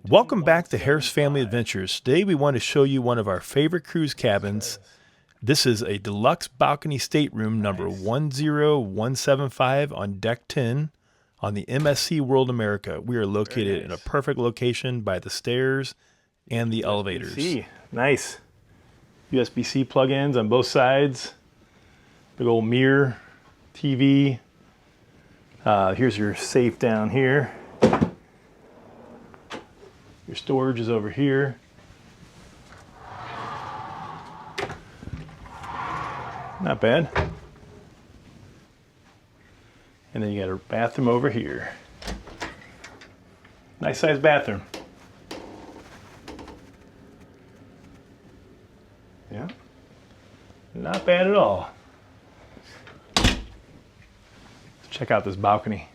Welcome back to Harris Family Adventures. Today we want to show you one of our favorite cruise cabins. This is a deluxe balcony stateroom number 10175 on deck 10 on the MSC World America. We are located in a perfect location by the stairs and the elevators. Nice. USB-C plug-ins on both sides. Big old mirror, TV. Here's your safe down here. Your storage is over here. Not bad. And then you got a bathroom over here. Nice sized bathroom. Yeah. Not bad at all. Let's check out this balcony.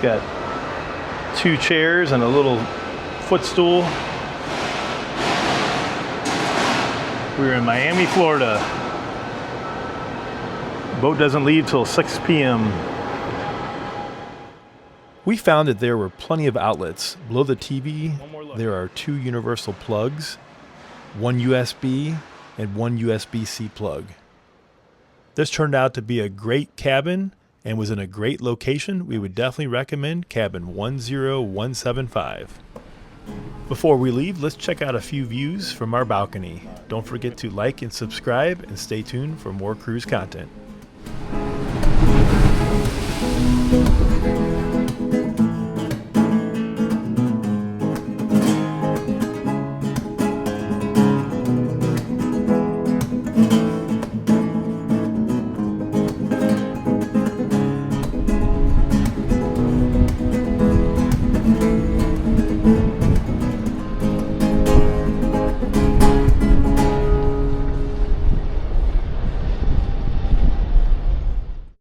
Got two chairs and a little footstool. We're in Miami, Florida. Boat doesn't leave till 6 p.m. We found that there were plenty of outlets. Below the TV, there are two universal plugs, one USB and one USB-C plug. This turned out to be a great cabin and was in a great location. We would definitely recommend cabin 10175. Before we leave, let's check out a few views from our balcony. Don't forget to like and subscribe and stay tuned for more cruise content.